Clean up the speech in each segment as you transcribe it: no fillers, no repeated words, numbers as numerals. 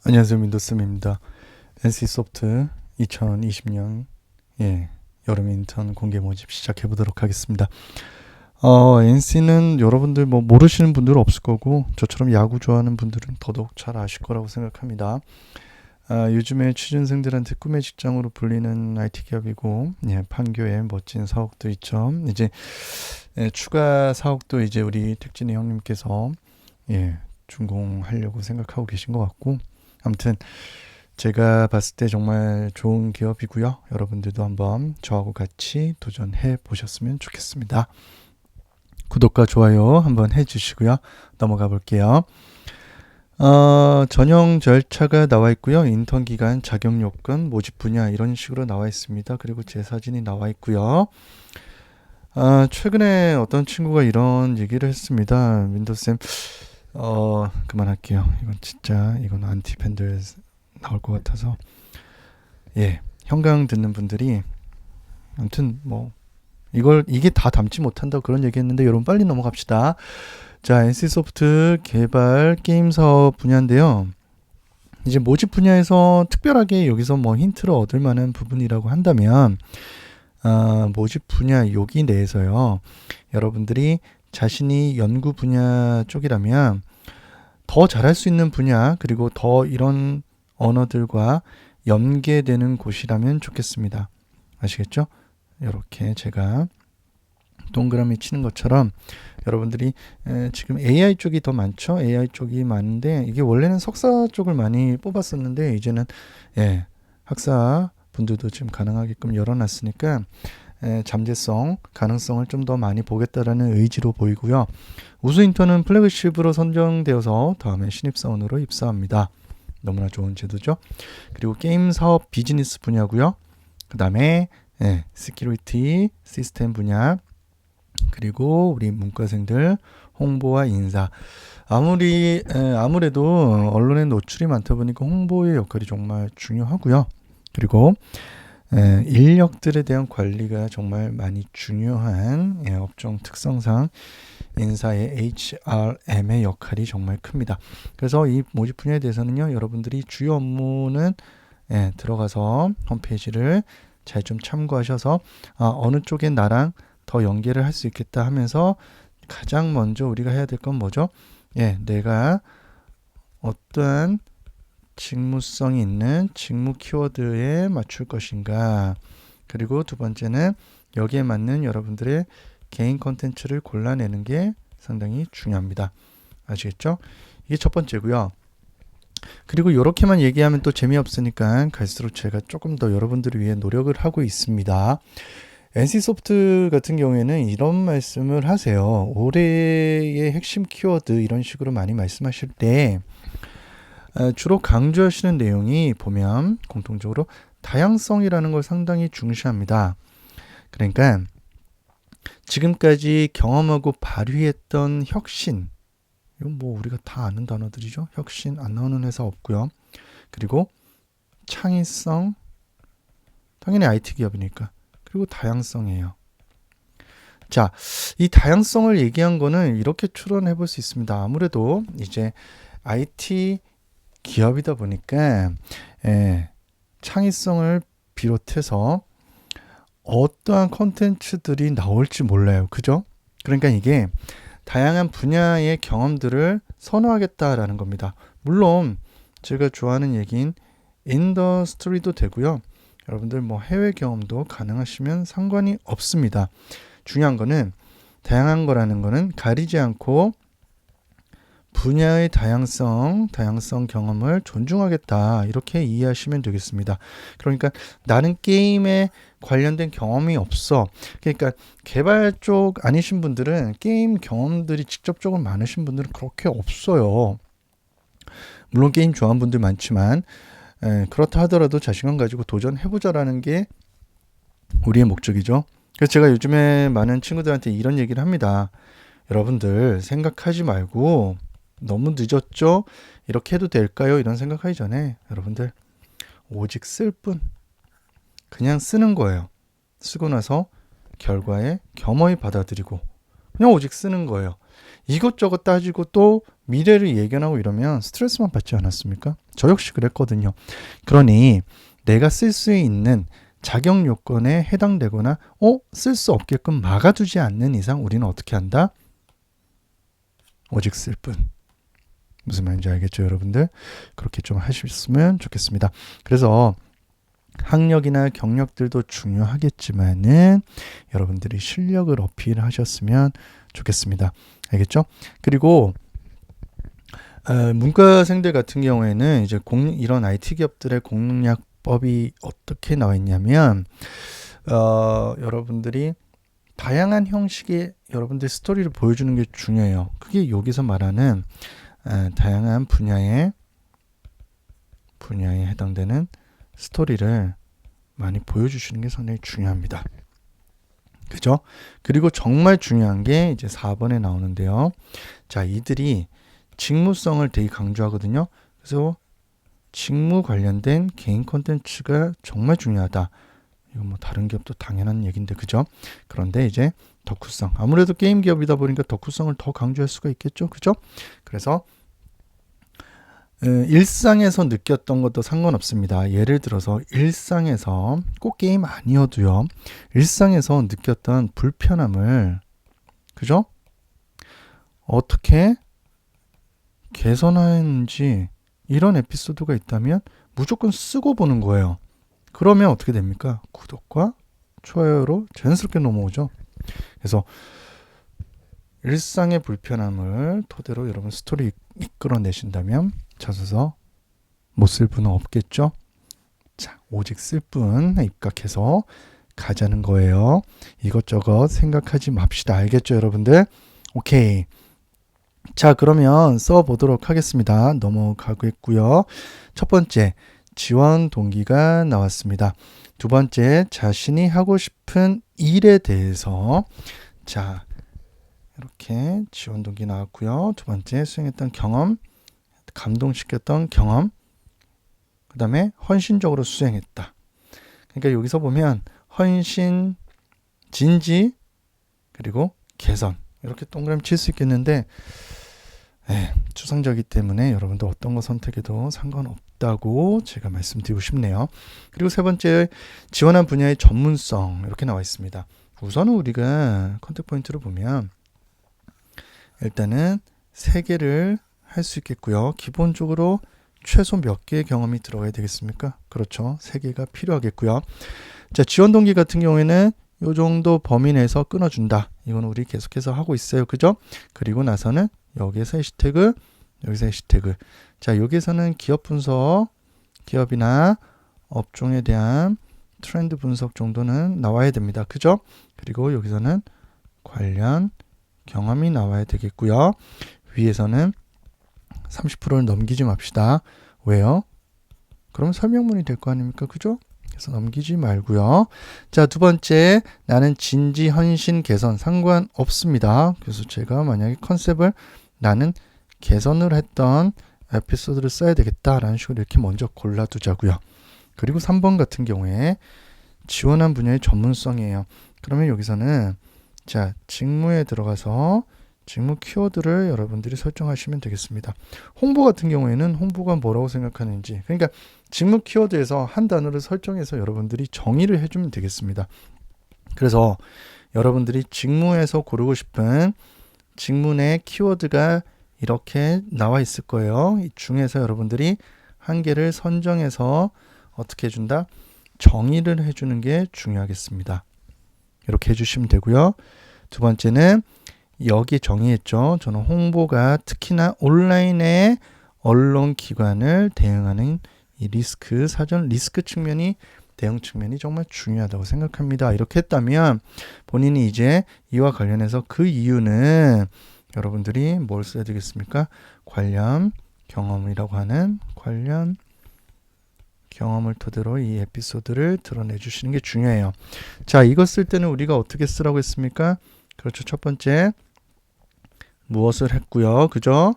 안녕하세요. 윈도우쌤입니다. NC소프트 2020년 여름 인턴 공개 모집 시작해 보도록 하겠습니다. NC는 여러분들 뭐 모르시는 분들은 없을 거고 저처럼 야구 좋아하는 분들은 더더욱 잘 아실 거라고 생각합니다. 요즘에 취준생들한테 꿈의 직장으로 불리는 IT 기업이고 판교에 멋진 사옥도 있죠. 이제 추가 사옥도 이제 우리 택진이 형님께서 준공하려고 생각하고 계신 것 같고, 아무튼 제가 봤을 때 정말 좋은 기업이고요. 여러분들도 한번 저하고 같이 도전해 보셨으면 좋겠습니다. 구독과 좋아요 한번 해주시고요. 넘어가 볼게요. 전형 절차가 나와 있고요. 인턴 기간, 자격 요건, 모집 분야 이런 식으로 나와 있습니다. 그리고 제 사진이 나와 있고요. 최근에 어떤 친구가 이런 얘기를 했습니다. 윈도우쌤, 그만할게요. 이건 안티 팬들 나올 것 같아서. 현강 듣는 분들이 아무튼 뭐 이게 다 담지 못한다 그런 얘기했는데, 여러분 빨리 넘어갑시다. 자, NC소프트 개발 게임 사업 분야인데요. 이제 모집 분야에서 특별하게 여기서 뭐 힌트를 얻을 만한 부분이라고 한다면, 모집 분야 여기 내에서요. 여러분들이 자신이 연구 분야 쪽이라면 더 잘할 수 있는 분야, 그리고 더 이런 언어들과 연계되는 곳이라면 좋겠습니다. 아시겠죠? 이렇게 제가 동그라미 치는 것처럼 여러분들이 지금 AI 쪽이 더 많죠. AI 쪽이 많은데 이게 원래는 석사 쪽을 많이 뽑았었는데 이제는 학사 분들도 지금 가능하게끔 열어놨으니까 잠재성, 가능성을 좀 더 많이 보겠다라는 의지로 보이고요. 우수 인턴은 플래그십으로 선정되어서 다음에 신입사원으로 입사합니다. 너무나 좋은 제도죠. 그리고 게임 사업 비즈니스 분야고요. 그 다음에 시큐리티 시스템 분야, 그리고 우리 문과생들 홍보와 인사. 아무래도 언론에 노출이 많다 보니까 홍보의 역할이 정말 중요하고요. 그리고 인력들에 대한 관리가 정말 많이 중요한 업종 특성상 인사의 HRM의 역할이 정말 큽니다. 그래서 이 모집 분야에 대해서는요, 여러분들이 주요 업무는 들어가서 홈페이지를 잘 좀 참고하셔서 어느 쪽에 나랑 더 연계를 할 수 있겠다 하면서 가장 먼저 우리가 해야 될 건 뭐죠? 내가 어떠한 직무성이 있는 직무 키워드에 맞출 것인가. 그리고 두 번째는 여기에 맞는 여러분들의 개인 컨텐츠를 골라내는 게 상당히 중요합니다. 아시겠죠? 이게 첫 번째고요. 그리고 이렇게만 얘기하면 또 재미없으니까 갈수록 제가 조금 더 여러분들을 위해 노력을 하고 있습니다. NC소프트 같은 경우에는 이런 말씀을 하세요. 올해의 핵심 키워드 이런 식으로 많이 말씀하실 때 주로 강조하시는 내용이 보면 공통적으로 다양성이라는 걸 상당히 중시합니다. 그러니까 지금까지 경험하고 발휘했던 혁신, 이건 뭐 우리가 다 아는 단어들이죠. 혁신 안 나오는 회사 없고요. 그리고 창의성, 당연히 IT 기업이니까. 그리고 다양성이에요. 자, 이 다양성을 얘기한 거는 이렇게 추론해 볼 수 있습니다. 아무래도 이제 IT 기업이다 보니까 창의성을 비롯해서 어떠한 콘텐츠들이 나올지 몰라요. 그죠? 그러니까 이게 다양한 분야의 경험들을 선호하겠다라는 겁니다. 물론 제가 좋아하는 얘기인 인더스트리도 되고요. 여러분들 뭐 해외 경험도 가능하시면 상관이 없습니다. 중요한 거는 다양한 거라는 거는 가리지 않고 분야의 다양성 경험을 존중하겠다, 이렇게 이해하시면 되겠습니다. 그러니까 나는 게임에 관련된 경험이 없어. 그러니까 개발 쪽 아니신 분들은 게임 경험들이 직접적으로 많으신 분들은 그렇게 없어요. 물론 게임 좋아하는 분들 많지만 그렇다 하더라도 자신감 가지고 도전해보자라는 게 우리의 목적이죠. 그래서 제가 요즘에 많은 친구들한테 이런 얘기를 합니다. 여러분들 생각하지 말고 너무 늦었죠? 이렇게 해도 될까요? 이런 생각하기 전에 여러분들 오직 쓸 뿐, 그냥 쓰는 거예요. 쓰고 나서 결과에 겸허히 받아들이고 그냥 오직 쓰는 거예요. 이것저것 따지고 또 미래를 예견하고 이러면 스트레스만 받지 않았습니까? 저 역시 그랬거든요. 그러니 내가 쓸 수 있는 자격 요건에 해당되거나 쓸 수 없게끔 막아두지 않는 이상 우리는 어떻게 한다? 오직 쓸 뿐. 무슨 말인지 알겠죠, 여러분들? 그렇게 좀 하셨으면 좋겠습니다. 그래서 학력이나 경력들도 중요하겠지만은 여러분들이 실력을 어필하셨으면 좋겠습니다. 알겠죠? 그리고 문과생들 같은 경우에는 이제 이런 IT 기업들의 공략법이 어떻게 나와 있냐면 여러분들이 다양한 형식의 여러분들 스토리를 보여주는 게 중요해요. 그게 여기서 말하는 다양한 분야에 해당되는 스토리를 많이 보여주시는 게 상당히 중요합니다. 그죠? 그리고 정말 중요한 게 이제 4번에 나오는데요. 자, 이들이 직무성을 되게 강조하거든요. 그래서 직무 관련된 개인 콘텐츠가 정말 중요하다. 이건 뭐 다른 기업도 당연한 얘기인데, 그죠? 그런데 이제 덕후성. 아무래도 게임 기업이다 보니까 덕후성을 더 강조할 수가 있겠죠. 그죠? 그래서 일상에서 느꼈던 것도 상관없습니다. 예를 들어서 일상에서 꼭 게임 아니어도요. 일상에서 느꼈던 불편함을, 그죠? 어떻게 개선하는지 이런 에피소드가 있다면 무조건 쓰고 보는 거예요. 그러면 어떻게 됩니까? 구독과 좋아요로 자연스럽게 넘어오죠. 그래서 일상의 불편함을 토대로 여러분 스토리 이끌어내신다면 자소서 못 쓸 분은 없겠죠. 자, 오직 쓸 분 입각해서 가자는 거예요. 이것저것 생각하지 맙시다. 알겠죠, 여러분들? 오케이. 자, 그러면 써보도록 하겠습니다. 넘어가겠고요. 첫 번째, 지원 동기가 나왔습니다. 두 번째, 자신이 하고 싶은 일에 대해서, 자, 이렇게 지원 동기 나왔고요. 두 번째, 수행했던 경험, 감동시켰던 경험, 그 다음에 헌신적으로 수행했다. 그러니까 여기서 보면 헌신, 진지, 그리고 개선, 이렇게 동그라미 칠 수 있겠는데 추상적이기 때문에 여러분도 어떤 거 선택해도 상관없다고 제가 말씀드리고 싶네요. 그리고 세 번째, 지원한 분야의 전문성, 이렇게 나와 있습니다. 우선은 우리가 컨택 포인트를 보면 일단은 3개를 할 수 있겠고요. 기본적으로 최소 몇 개의 경험이 들어가야 되겠습니까? 그렇죠. 3개가 필요하겠고요. 자, 지원 동기 같은 경우에는 이 정도 범위 내에서 끊어준다. 이건 우리 계속해서 하고 있어요. 그죠? 그리고 나서는 여기에서 해시태그, 여기서 해시태그. 자, 여기에서는 기업 분석, 기업이나 업종에 대한 트렌드 분석 정도는 나와야 됩니다. 그죠? 그리고 여기서는 관련 경험이 나와야 되겠고요. 위에서는 30%를 넘기지 맙시다. 왜요? 그럼 설명문이 될 거 아닙니까? 그죠? 그래서 넘기지 말고요. 자, 두 번째, 나는 진지, 헌신, 개선 상관없습니다. 그래서 제가 만약에 컨셉을 나는 개선을 했던 에피소드를 써야 되겠다라는 식으로 이렇게 먼저 골라두자고요. 그리고 3번 같은 경우에 지원한 분야의 전문성이에요. 그러면 여기서는 자, 직무에 들어가서 직무 키워드를 여러분들이 설정하시면 되겠습니다. 홍보 같은 경우에는 홍보가 뭐라고 생각하는지, 그러니까 직무 키워드에서 한 단어를 설정해서 여러분들이 정의를 해주면 되겠습니다. 그래서 여러분들이 직무에서 고르고 싶은 직무 내 키워드가 이렇게 나와 있을 거예요. 이 중에서 여러분들이 한 개를 선정해서 어떻게 해준다? 정의를 해주는 게 중요하겠습니다. 이렇게 해주시면 되고요. 두 번째는 여기 정의했죠. 저는 홍보가 특히나 온라인의 언론기관을 대응하는 이 리스크, 사전 리스크 측면이 대응 측면이 정말 중요하다고 생각합니다. 이렇게 했다면 본인이 이제 이와 관련해서 그 이유는 여러분들이 뭘 써야 되겠습니까? 관련 경험이라고 하는 관련 경험을 토대로 이 에피소드를 드러내 주시는 게 중요해요. 자, 이거 쓸 때는 우리가 어떻게 쓰라고 했습니까? 그렇죠. 첫 번째, 무엇을 했고요. 그죠?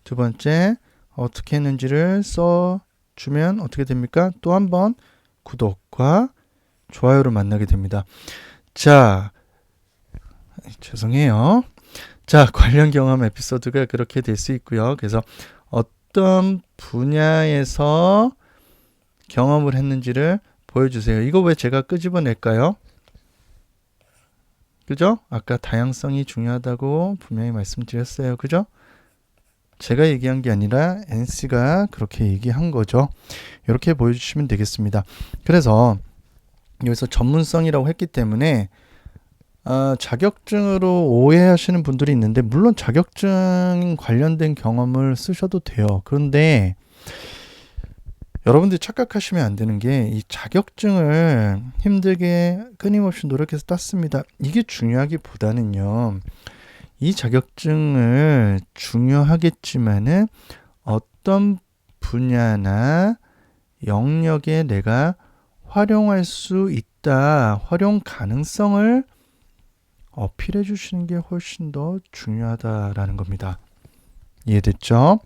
두 번째, 어떻게 했는지를 써주면 어떻게 됩니까? 또 한 번 구독과 좋아요를 만나게 됩니다. 자, 죄송해요. 자, 관련 경험 에피소드가 그렇게 될 수 있고요. 그래서 어떤 분야에서 경험을 했는지를 보여주세요. 이거 왜 제가 끄집어낼까요? 그죠? 아까 다양성이 중요하다고 분명히 말씀드렸어요. 그죠? 제가 얘기한 게 아니라 NC가 그렇게 얘기한 거죠. 이렇게 보여주시면 되겠습니다. 그래서 여기서 전문성이라고 했기 때문에 자격증으로 오해하시는 분들이 있는데 물론 자격증 관련된 경험을 쓰셔도 돼요. 그런데 여러분들이 착각하시면 안 되는 게 이 자격증을 힘들게 끊임없이 노력해서 땄습니다. 이게 중요하기보다는요. 이 자격증을 중요하겠지만은 어떤 분야나 영역에 내가 활용할 수 있다. 활용 가능성을 어필해 주시는 게 훨씬 더 중요하다라는 겁니다. 이해됐죠?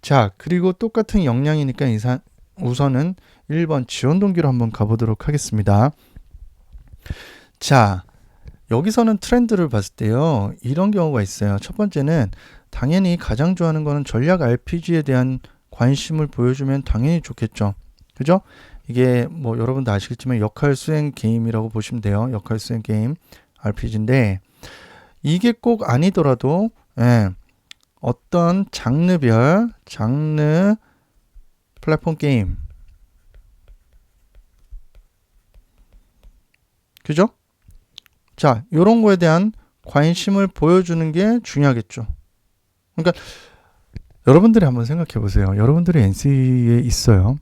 자, 그리고 똑같은 역량이니까 우선은 1번 지원 동기로 한번 가보도록 하겠습니다. 자, 여기서는 트렌드를 봤을 때요. 이런 경우가 있어요. 첫 번째는 당연히 가장 좋아하는 거는 전략 RPG에 대한 관심을 보여주면 당연히 좋겠죠. 그죠? 이게 뭐 여러분도 아시겠지만 역할 수행 게임이라고 보시면 돼요. 역할 수행 게임 RPG인데 이게 꼭 아니더라도 어떤 장르 플랫폼 게임 그죠? 자, 요런 거에 대한 관심을 보여주는 게 중요하겠죠. 그러니까 여러분들이 한번 생각해 보세요. 여러분들이 NC에 있어요.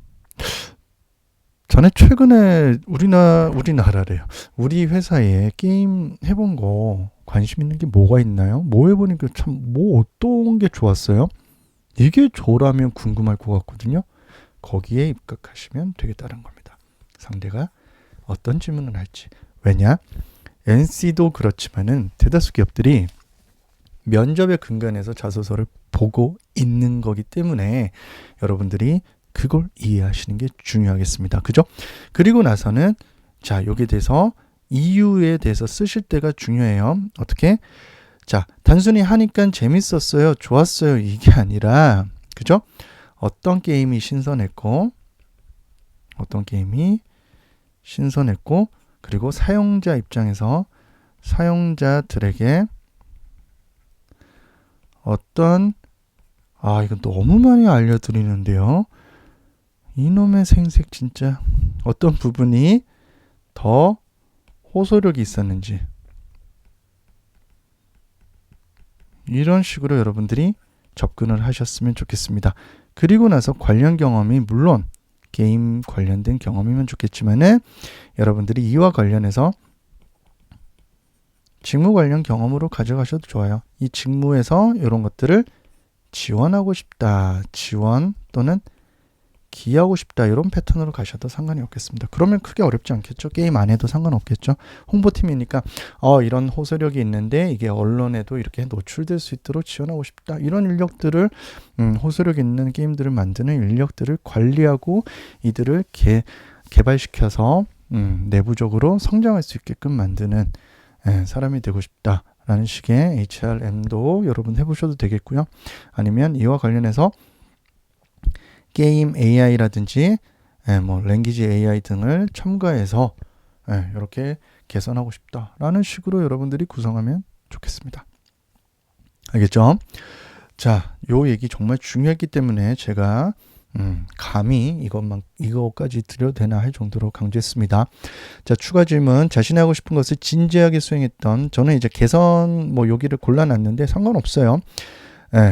전에 최근에 우리나라래요. 우리 회사에 게임 해본 거 관심 있는 게 뭐가 있나요? 뭐 해보니까 참 뭐 어떤 게 좋았어요? 이게 저라면 궁금할 것 같거든요. 거기에 입각하시면 되겠다는 겁니다. 상대가 어떤 질문을 할지. 왜냐? NC도 그렇지만은 대다수 기업들이 면접에 근간해서 자소서를 보고 있는 거기 때문에 여러분들이 그걸 이해하시는 게 중요하겠습니다. 그죠? 그리고 나서는 자, 여기에 대해서 이유에 대해서 쓰실 때가 중요해요. 어떻게? 자, 단순히 하니까 재밌었어요. 좋았어요. 이게 아니라 그죠? 어떤 게임이 신선했고 그리고 사용자 입장에서 사용자들에게 어떤 이거 너무 많이 알려드리는데요. 이놈의 생색 진짜 어떤 부분이 더 호소력이 있었는지 이런 식으로 여러분들이 접근을 하셨으면 좋겠습니다. 그리고 나서 관련 경험이 물론 게임 관련된 경험이면 좋겠지만은 여러분들이 이와 관련해서 직무 관련 경험으로 가져가셔도 좋아요. 이 직무에서 이런 것들을 지원하고 싶다. 지원 또는 기여하고 싶다. 이런 패턴으로 가셔도 상관이 없겠습니다. 그러면 크게 어렵지 않겠죠. 게임 안 해도 상관없겠죠. 홍보팀이니까 이런 호소력이 있는데 이게 언론에도 이렇게 노출될 수 있도록 지원하고 싶다. 이런 인력들을 호소력 있는 게임들을 만드는 인력들을 관리하고 이들을 개발시켜서 내부적으로 성장할 수 있게끔 만드는 사람이 되고 싶다라는 식의 HRM도 여러분 해보셔도 되겠고요. 아니면 이와 관련해서 게임 AI라든지 뭐 랭귀지 AI 등을 첨가해서 이렇게 개선하고 싶다라는 식으로 여러분들이 구성하면 좋겠습니다. 알겠죠? 자, 요 얘기 정말 중요했기 때문에 제가 감히 이거까지 드려도 되나 할 정도로 강조했습니다. 자, 추가 질문. 자신이 하고 싶은 것을 진지하게 수행했던 저는 이제 개선 여기를 골라놨는데 상관없어요.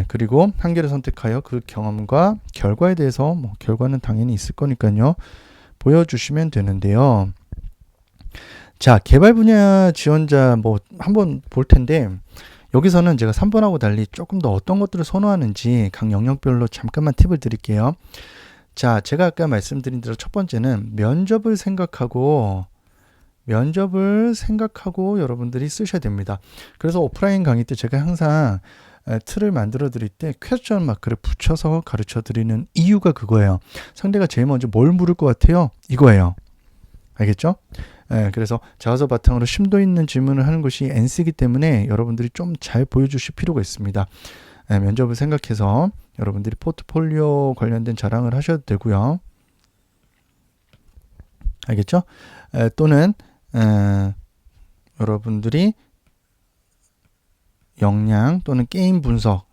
그리고 한 개를 선택하여 그 경험과 결과에 대해서 결과는 당연히 있을 거니까요. 보여주시면 되는데요. 자, 개발 분야 지원자 한번 볼 텐데 여기서는 제가 3번하고 달리 조금 더 어떤 것들을 선호하는지 각 영역별로 잠깐만 팁을 드릴게요. 자, 제가 아까 말씀드린 대로 첫 번째는 면접을 생각하고 여러분들이 쓰셔야 됩니다. 그래서 오프라인 강의 때 제가 항상 틀을 만들어 드릴 때 퀘스천 마크를 붙여서 가르쳐 드리는 이유가 그거예요. 상대가 제일 먼저 뭘 물을 것 같아요? 이거예요. 알겠죠? 그래서 자서 바탕으로 심도 있는 질문을 하는 것이 NC이기 때문에 여러분들이 좀 잘 보여주실 필요가 있습니다. 면접을 생각해서 여러분들이 포트폴리오 관련된 자랑을 하셔도 되고요. 알겠죠? 또는 여러분들이 역량 또는 게임 분석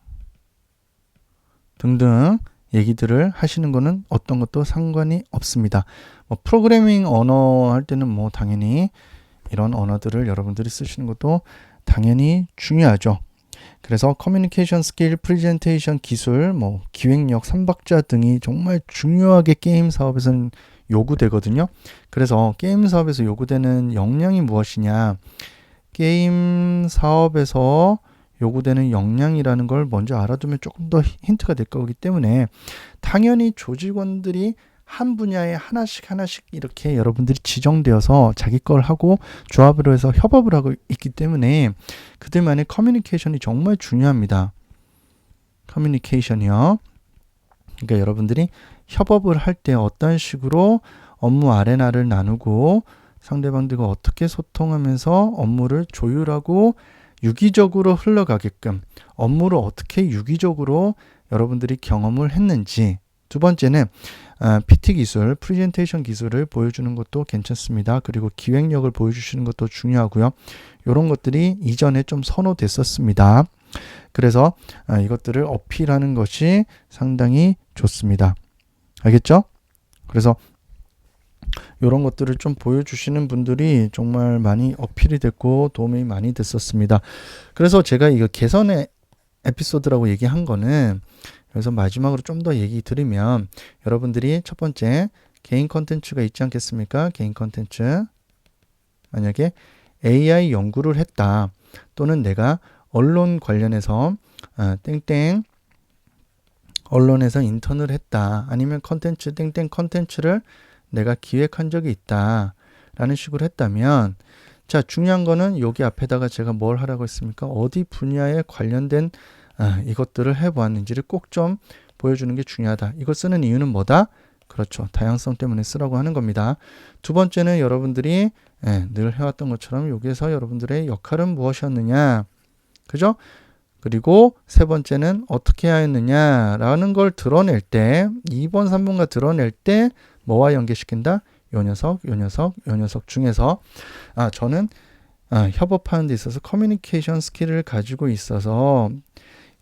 등등 얘기들을 하시는 거는 어떤 것도 상관이 없습니다. 프로그래밍 언어 할 때는 당연히 이런 언어들을 여러분들이 쓰시는 것도 당연히 중요하죠. 그래서 커뮤니케이션 스킬, 프레젠테이션 기술, 기획력, 삼박자 등이 정말 중요하게 게임 사업에서는 요구되거든요. 그래서 게임 사업에서 요구되는 역량이 무엇이냐? 게임 사업에서 요구되는 역량이라는 걸 먼저 알아두면 조금 더 힌트가 될 거기 때문에 당연히 조직원들이 한 분야에 하나씩 이렇게 여러분들이 지정되어서 자기 걸 하고 조합으로 해서 협업을 하고 있기 때문에 그들만의 커뮤니케이션이 정말 중요합니다. 커뮤니케이션이요. 그러니까 여러분들이 협업을 할 때 어떤 식으로 업무 아레나를 나누고 상대방들과 어떻게 소통하면서 업무를 조율하고 유기적으로 흘러가게끔 업무를 어떻게 유기적으로 여러분들이 경험을 했는지. 두 번째는 PT 기술, 프레젠테이션 기술을 보여주는 것도 괜찮습니다. 그리고 기획력을 보여주시는 것도 중요하고요. 이런 것들이 이전에 좀 선호됐었습니다. 그래서 이것들을 어필하는 것이 상당히 좋습니다. 알겠죠? 그래서 이런 것들을 좀 보여주시는 분들이 정말 많이 어필이 됐고 도움이 많이 됐었습니다. 그래서 제가 이거 개선의 에피소드라고 얘기한 거는 그래서 마지막으로 좀 더 얘기 드리면 여러분들이 첫 번째 개인 컨텐츠가 있지 않겠습니까? 개인 컨텐츠. 만약에 AI 연구를 했다. 또는 내가 언론 관련해서 땡땡 언론에서 인턴을 했다. 아니면 컨텐츠 땡땡 컨텐츠를 내가 기획한 적이 있다. 라는 식으로 했다면 자, 중요한 거는 여기 앞에다가 제가 뭘 하라고 했습니까? 어디 분야에 관련된 이것들을 해보았는지를 꼭 좀 보여주는 게 중요하다. 이걸 쓰는 이유는 뭐다? 그렇죠. 다양성 때문에 쓰라고 하는 겁니다. 두 번째는 여러분들이 늘 해왔던 것처럼 여기에서 여러분들의 역할은 무엇이었느냐. 그죠? 그리고 세 번째는 어떻게 하였느냐라는 걸 드러낼 때 2번, 3번과 드러낼 때 뭐와 연계시킨다? 요 녀석 중에서 저는 협업하는 데 있어서 커뮤니케이션 스킬을 가지고 있어서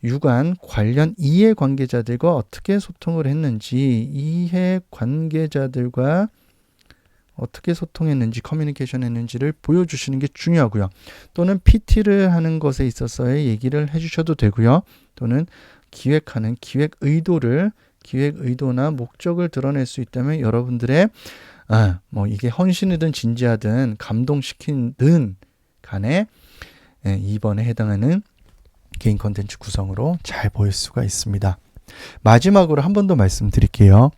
유관 관련 이해관계자들과 어떻게 소통을 했는지 이해관계자들과 어떻게 소통했는지 커뮤니케이션 했는지를 보여주시는 게 중요하고요. 또는 PT를 하는 것에 있어서의 얘기를 해주셔도 되고요. 또는 기획하는 기획 의도나 목적을 드러낼 수 있다면 여러분들의 이게 헌신이든 진지하든 감동시키든 간에 2번에 해당하는 개인 컨텐츠 구성으로 잘 보일 수가 있습니다. 마지막으로 한 번 더 말씀드릴게요.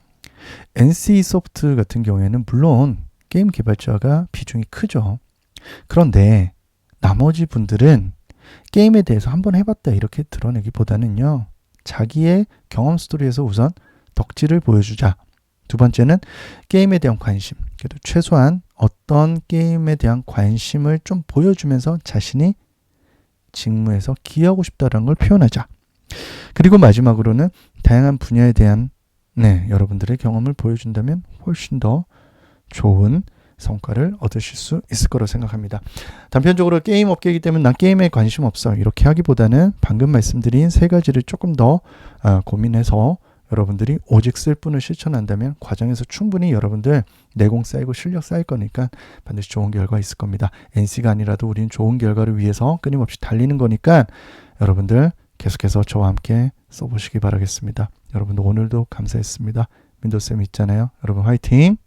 NC소프트 같은 경우에는 물론 게임 개발자가 비중이 크죠. 그런데 나머지 분들은 게임에 대해서 한번 해봤다 이렇게 드러내기보다는요. 자기의 경험 스토리에서 우선 덕질을 보여주자. 두 번째는 게임에 대한 관심. 그래도 최소한 어떤 게임에 대한 관심을 좀 보여주면서 자신이 직무에서 기여하고 싶다는 걸 표현하자. 그리고 마지막으로는 다양한 분야에 대한 여러분들의 경험을 보여준다면 훨씬 더 좋은 성과를 얻으실 수 있을 거라고 생각합니다. 단편적으로 게임 업계이기 때문에 난 게임에 관심 없어 이렇게 하기보다는 방금 말씀드린 세 가지를 조금 더 고민해서 여러분들이 오직 쓸 뿐을 실천한다면 과정에서 충분히 여러분들 내공 쌓이고 실력 쌓일 거니까 반드시 좋은 결과 있을 겁니다. NC가 아니라도 우리는 좋은 결과를 위해서 끊임없이 달리는 거니까 여러분들 계속해서 저와 함께 써보시기 바라겠습니다. 여러분들 오늘도 감사했습니다. 민도쌤 있잖아요. 여러분 화이팅!